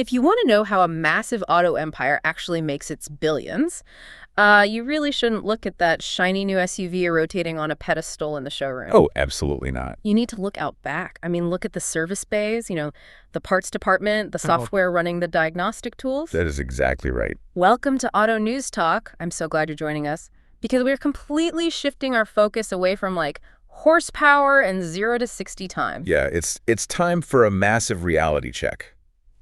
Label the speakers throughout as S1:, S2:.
S1: if you want to know how a massive auto empire actually makes its billions, you really shouldn't look at that shiny new SUV rotating on a pedestal in the showroom.
S2: Oh, absolutely not.
S1: You need to look out back. I mean, look at the service bays, the parts department, the software running the diagnostic tools.
S2: That is exactly right.
S1: Welcome to Auto News Talk. I'm so glad you're joining us because we're completely shifting our focus away from horsepower and 0 to 60 time.
S2: Yeah, it's time for a massive reality check.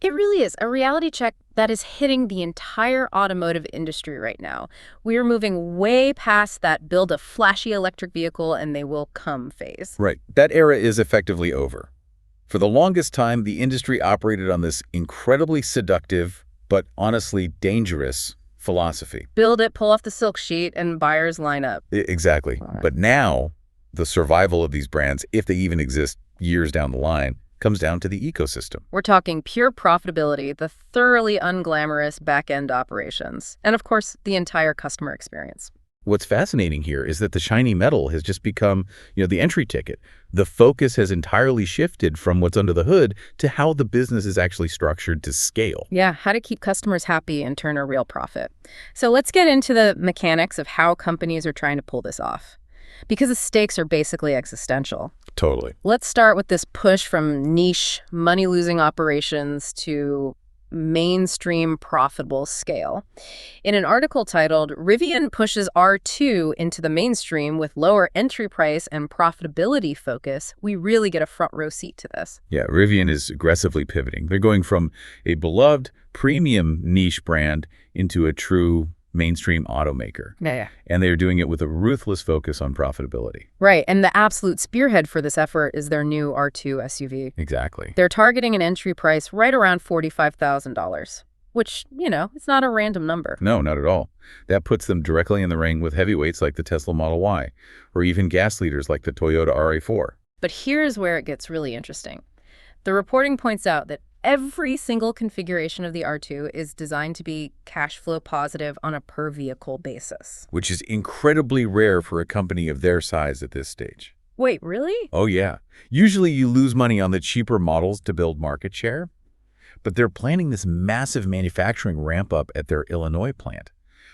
S1: It really is a reality check that is hitting the entire automotive industry right now. We are moving way past that build a flashy electric vehicle and they will come phase.
S2: Right. That era is effectively over. For the longest time, the industry operated on this incredibly seductive, but honestly dangerous philosophy.
S1: Build it, pull off the silk sheet, and buyers line up.
S2: Exactly. But now, the survival of these brands, if they even exist years down the line, comes down to the ecosystem.
S1: We're talking pure profitability, the thoroughly unglamorous back-end operations, and of course, the entire customer experience.
S2: What's fascinating here is that the shiny metal has just become, the entry ticket. The focus has entirely shifted from what's under the hood to how the business is actually structured to scale.
S1: Yeah, how to keep customers happy and turn a real profit. So let's get into the mechanics of how companies are trying to pull this off, because the stakes are basically existential.
S2: Totally.
S1: Let's start with this push from niche, money-losing operations to mainstream profitable scale. In an article titled, Rivian pushes R2 into the mainstream with lower entry price and profitability focus, we really get a front row seat to this.
S2: Yeah, Rivian is aggressively pivoting. They're going from a beloved premium niche brand into a true mainstream automaker.
S1: Yeah.
S2: And they're doing it with a ruthless focus on profitability.
S1: Right, and the absolute spearhead for this effort is their new R2 SUV.
S2: Exactly.
S1: They're targeting an entry price right around $45,000, which, it's not a random number.
S2: No, not at all. That puts them directly in the ring with heavyweights like the Tesla Model Y, or even gas leaders like the Toyota RA4.
S1: But here's where it gets really interesting. The reporting points out that every single configuration of the R2 is designed to be cash flow positive on a per-vehicle basis.
S2: Which is incredibly rare for a company of their size at this stage.
S1: Wait, really?
S2: Oh, yeah. Usually you lose money on the cheaper models to build market share, but they're planning this massive manufacturing ramp-up at their Illinois plant.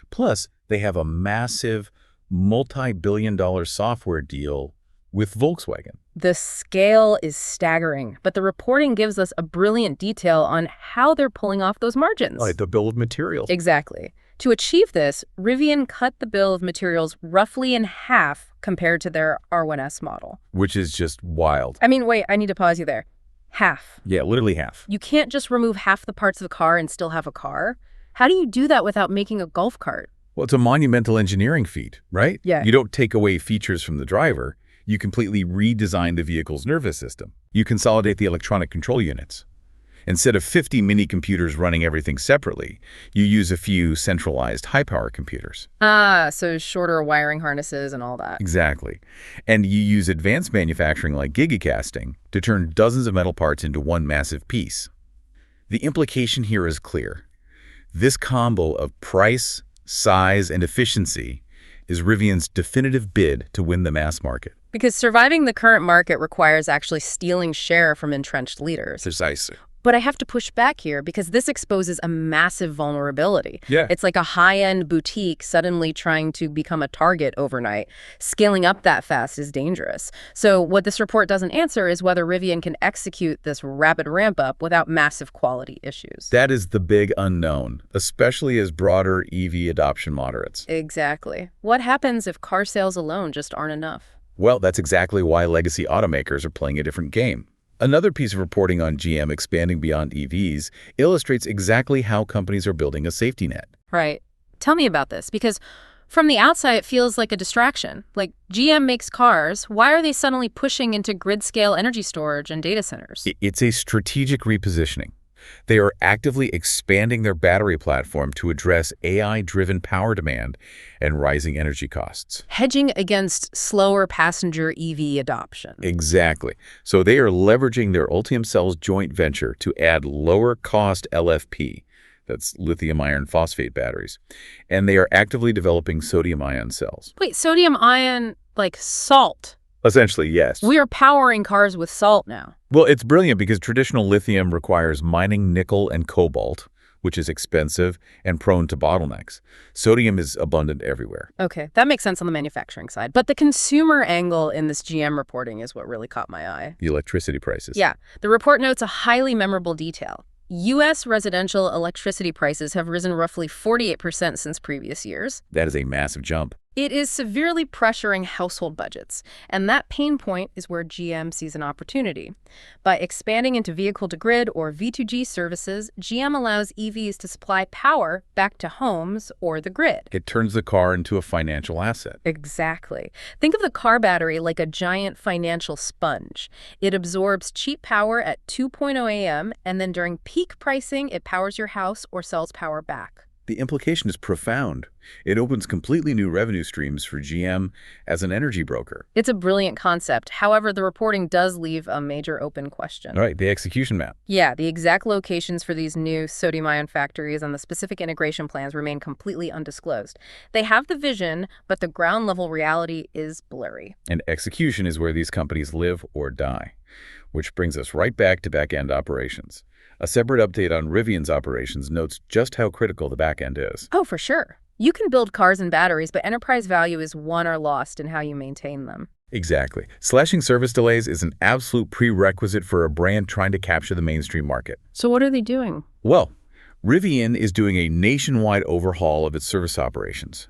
S2: Plus, they have a massive multi-billion-dollar software deal with Volkswagen.
S1: The scale is staggering, but the reporting gives us a brilliant detail on how they're pulling off those margins.
S2: Like the bill of materials.
S1: Exactly. To achieve this, Rivian cut the bill of materials roughly in half compared to their R1S model.
S2: Which is just wild.
S1: I mean, wait, I need to pause you there. Half.
S2: Yeah, literally half.
S1: You can't just remove half the parts of the car and still have a car. How do you do that without making a golf cart?
S2: Well, it's a monumental engineering feat, right?
S1: Yeah.
S2: You don't take away features from the driver. You completely redesign the vehicle's nervous system. You consolidate the electronic control units. Instead of 50 mini computers running everything separately, you use a few centralized high-power computers.
S1: So shorter wiring harnesses and all that.
S2: Exactly. And you use advanced manufacturing like gigacasting to turn dozens of metal parts into one massive piece. The implication here is clear. This combo of price, size, and efficiency is Rivian's definitive bid to win the mass market.
S1: Because surviving the current market requires actually stealing share from entrenched leaders.
S2: Precisely.
S1: But I have to push back here because this exposes a massive vulnerability.
S2: Yeah.
S1: It's like a high-end boutique suddenly trying to become a Target overnight. Scaling up that fast is dangerous. So what this report doesn't answer is whether Rivian can execute this rapid ramp-up without massive quality issues.
S2: That is the big unknown, especially as broader EV adoption moderates.
S1: Exactly. What happens if car sales alone just aren't enough?
S2: Well, that's exactly why legacy automakers are playing a different game. Another piece of reporting on GM expanding beyond EVs illustrates exactly how companies are building a safety net.
S1: Right. Tell me about this, because from the outside, it feels like a distraction. Like, GM makes cars. Why are they suddenly pushing into grid-scale energy storage and data centers?
S2: It's a strategic repositioning. They are actively expanding their battery platform to address AI-driven power demand and rising energy costs.
S1: Hedging against slower passenger EV adoption.
S2: Exactly. So they are leveraging their Ultium Cells joint venture to add lower-cost LFP, that's lithium iron phosphate batteries, and they are actively developing sodium-ion cells.
S1: Wait, sodium ion, like salt?
S2: Essentially, yes.
S1: We are powering cars with salt now.
S2: Well, it's brilliant because traditional lithium requires mining nickel and cobalt, which is expensive and prone to bottlenecks. Sodium is abundant everywhere.
S1: Okay, that makes sense on the manufacturing side. But the consumer angle in this GM reporting is what really caught my eye.
S2: The electricity prices.
S1: Yeah, the report notes a highly memorable detail. U.S. residential electricity prices have risen roughly 48% since previous years.
S2: That is a massive jump.
S1: It is severely pressuring household budgets, and that pain point is where GM sees an opportunity. By expanding into vehicle-to-grid or V2G services, GM allows EVs to supply power back to homes or the grid.
S2: It turns the car into a financial asset.
S1: Exactly. Think of the car battery like a giant financial sponge. It absorbs cheap power at 2:00 a.m., and then during peak pricing, it powers your house or sells power back.
S2: The implication is profound. It opens completely new revenue streams for GM as an energy broker.
S1: It's a brilliant concept. However, the reporting does leave a major open question.
S2: All right, the execution map.
S1: Yeah, the exact locations for these new sodium-ion factories and the specific integration plans remain completely undisclosed. They have the vision, but the ground-level reality is blurry.
S2: And execution is where these companies live or die, which brings us right back to back-end operations. A separate update on Rivian's operations notes just how critical the back end is.
S1: Oh, for sure. You can build cars and batteries, but enterprise value is won or lost in how you maintain them.
S2: Exactly. Slashing service delays is an absolute prerequisite for a brand trying to capture the mainstream market.
S1: So what are they doing?
S2: Well, Rivian is doing a nationwide overhaul of its service operations.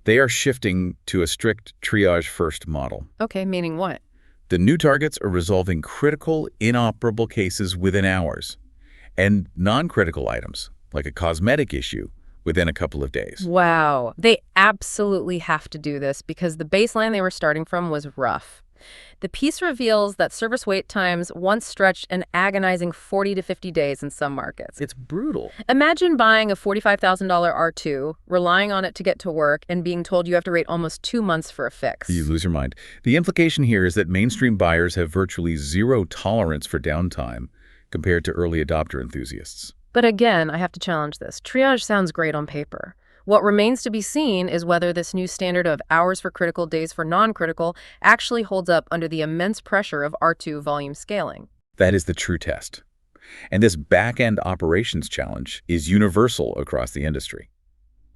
S2: They are shifting to a strict triage-first model.
S1: Okay, meaning what?
S2: The new targets are resolving critical, inoperable cases within hours, and non-critical items, like a cosmetic issue, within a couple of days.
S1: Wow. They absolutely have to do this because the baseline they were starting from was rough. The piece reveals that service wait times once stretched an agonizing 40 to 50 days in some markets.
S2: It's brutal.
S1: Imagine buying a $45,000 R2, relying on it to get to work, and being told you have to wait almost 2 months for a fix.
S2: You lose your mind. The implication here is that mainstream buyers have virtually zero tolerance for downtime compared to early adopter enthusiasts.
S1: But again, I have to challenge this. Triage sounds great on paper. What remains to be seen is whether this new standard of hours for critical, days for non-critical actually holds up under the immense pressure of R2 volume scaling.
S2: That is the true test. And this back-end operations challenge is universal across the industry.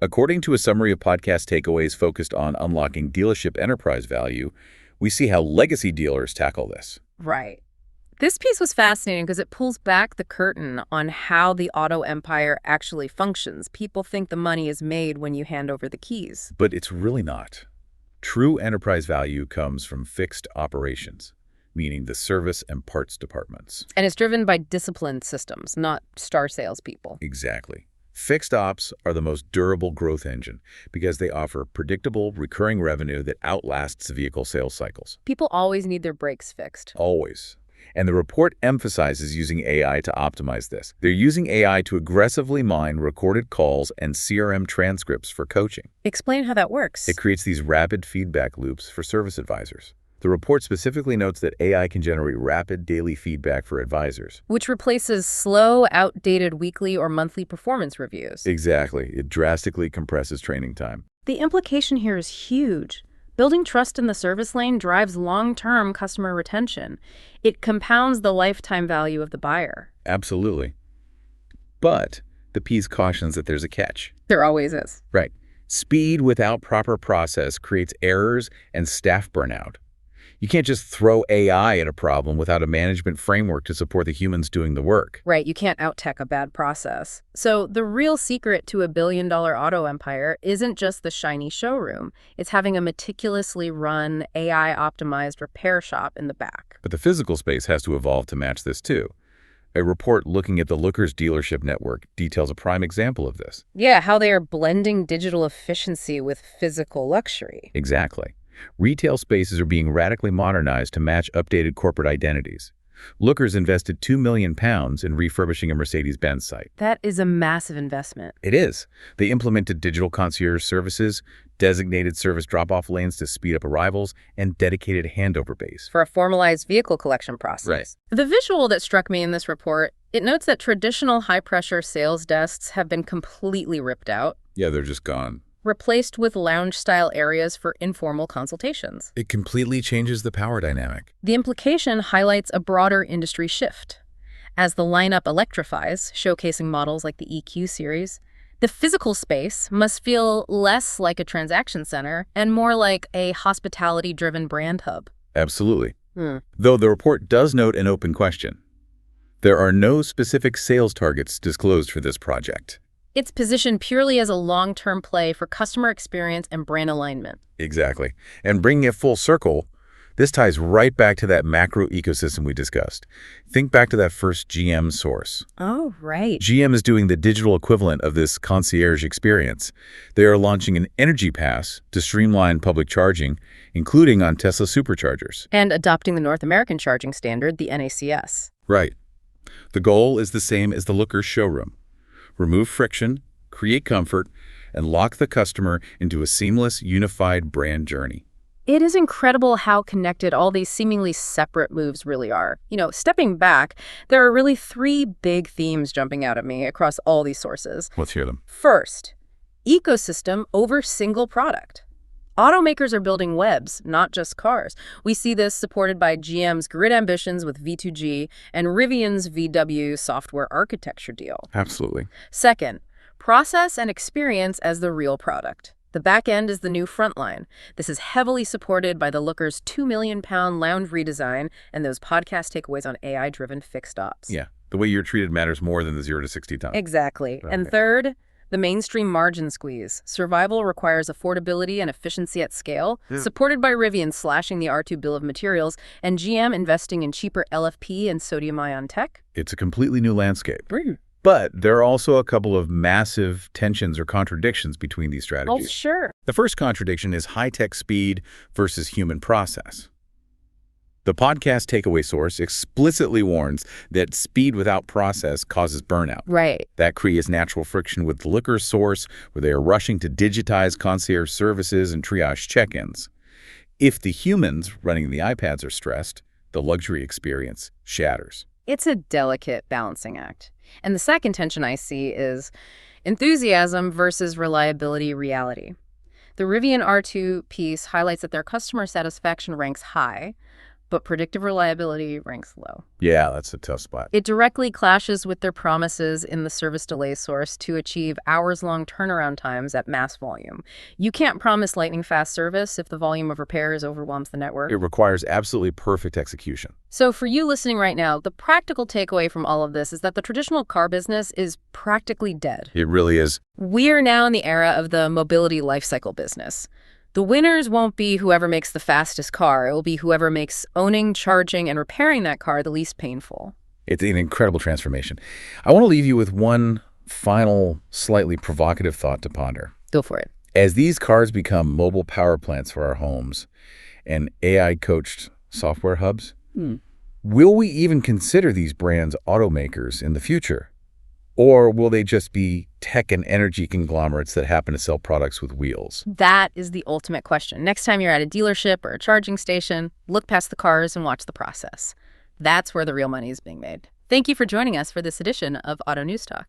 S2: According to a summary of podcast takeaways focused on unlocking dealership enterprise value, we see how legacy dealers tackle this.
S1: Right. This piece was fascinating because it pulls back the curtain on how the auto empire actually functions. People think the money is made when you hand over the keys.
S2: But it's really not. True enterprise value comes from fixed operations, meaning the service and parts departments.
S1: And it's driven by disciplined systems, not star salespeople.
S2: Exactly. Fixed ops are the most durable growth engine because they offer predictable, recurring revenue that outlasts vehicle sales cycles.
S1: People always need their brakes fixed.
S2: Always. And the report emphasizes using AI to optimize this. They're using AI to aggressively mine recorded calls and CRM transcripts for coaching.
S1: Explain how that works.
S2: It creates these rapid feedback loops for service advisors. The report specifically notes that AI can generate rapid daily feedback for advisors.
S1: Which replaces slow, outdated weekly or monthly performance reviews.
S2: Exactly. It drastically compresses training time.
S1: The implication here is huge. Building trust in the service lane drives long-term customer retention. It compounds the lifetime value of the buyer.
S2: Absolutely. But the piece cautions that there's a catch.
S1: There always is.
S2: Right. Speed without proper process creates errors and staff burnout. You can't just throw AI at a problem without a management framework to support the humans doing the work.
S1: Right, you can't out-tech a bad process. So the real secret to a billion-dollar auto empire isn't just the shiny showroom. It's having a meticulously run, AI-optimized repair shop in the back.
S2: But the physical space has to evolve to match this too. A report looking at the Lookers dealership network details a prime example of this.
S1: Yeah, how they are blending digital efficiency with physical luxury.
S2: Exactly. Retail spaces are being radically modernized to match updated corporate identities. Lookers invested £2 million in refurbishing a Mercedes-Benz site.
S1: That is a massive investment.
S2: It is. They implemented digital concierge services, designated service drop-off lanes to speed up arrivals, and dedicated handover bays.
S1: For a formalized vehicle collection process.
S2: Right.
S1: The visual that struck me in this report, it notes that traditional high-pressure sales desks have been completely ripped out.
S2: Yeah, they're just gone.
S1: replaced with lounge-style areas for informal consultations.
S2: It completely changes the power dynamic.
S1: The implication highlights a broader industry shift. As the lineup electrifies, showcasing models like the EQ series, the physical space must feel less like a transaction center and more like a hospitality-driven brand hub.
S2: Absolutely. Though the report does note an open question. There are no specific sales targets disclosed for this project.
S1: It's positioned purely as a long-term play for customer experience and brand alignment.
S2: Exactly. And bringing it full circle, this ties right back to that macro ecosystem we discussed. Think back to that first GM source.
S1: Oh, right.
S2: GM is doing the digital equivalent of this concierge experience. They are launching an energy pass to streamline public charging, including on Tesla superchargers.
S1: And adopting the North American charging standard, the NACS.
S2: Right. The goal is the same as the Looker's showroom. Remove friction, create comfort, and lock the customer into a seamless, unified brand journey.
S1: It is incredible how connected all these seemingly separate moves really are. Stepping back, there are really three big themes jumping out at me across all these sources.
S2: Let's hear them.
S1: First, ecosystem over single product. Automakers are building webs, not just cars. We see this supported by GM's grid ambitions with V2G and Rivian's VW software architecture deal.
S2: Absolutely.
S1: Second, process and experience as the real product. The back end is the new front line. This is heavily supported by the Looker's £2 million lounge redesign and those podcast takeaways on AI-driven fixed ops.
S2: Yeah, the way you're treated matters more than the 0 to 60 time.
S1: Exactly.
S2: Okay.
S1: And third, the mainstream margin squeeze. Survival requires affordability and efficiency at scale, supported by Rivian slashing the R2 bill of materials and GM investing in cheaper LFP and sodium-ion tech.
S2: It's a completely new landscape. But there are also a couple of massive tensions or contradictions between these strategies.
S1: Oh, sure.
S2: The first contradiction is high-tech speed versus human process. The podcast takeaway source explicitly warns that speed without process causes burnout.
S1: Right.
S2: That creates natural friction with the Looker source, where they are rushing to digitize concierge services and triage check-ins. If the humans running the iPads are stressed, the luxury experience shatters.
S1: It's a delicate balancing act. And the second tension I see is enthusiasm versus reliability reality. The Rivian R2 piece highlights that their customer satisfaction ranks high, but predictive reliability ranks low.
S2: Yeah, that's a tough spot.
S1: It directly clashes with their promises in the service delay source to achieve hours-long turnaround times at mass volume. You can't promise lightning-fast service if the volume of repairs overwhelms the network.
S2: It requires absolutely perfect execution.
S1: So for you listening right now, the practical takeaway from all of this is that the traditional car business is practically dead.
S2: It really is.
S1: We are now in the era of the mobility lifecycle business. The winners won't be whoever makes the fastest car. It will be whoever makes owning, charging, and repairing that car the least painful.
S2: It's an incredible transformation. I want to leave you with one final, slightly provocative thought to ponder.
S1: Go for it.
S2: As these cars become mobile power plants for our homes and AI-coached software hubs, will we even consider these brands automakers in the future? Or will they just be tech and energy conglomerates that happen to sell products with wheels?
S1: That is the ultimate question. Next time you're at a dealership or a charging station, look past the cars and watch the process. That's where the real money is being made. Thank you for joining us for this edition of Auto News Talk.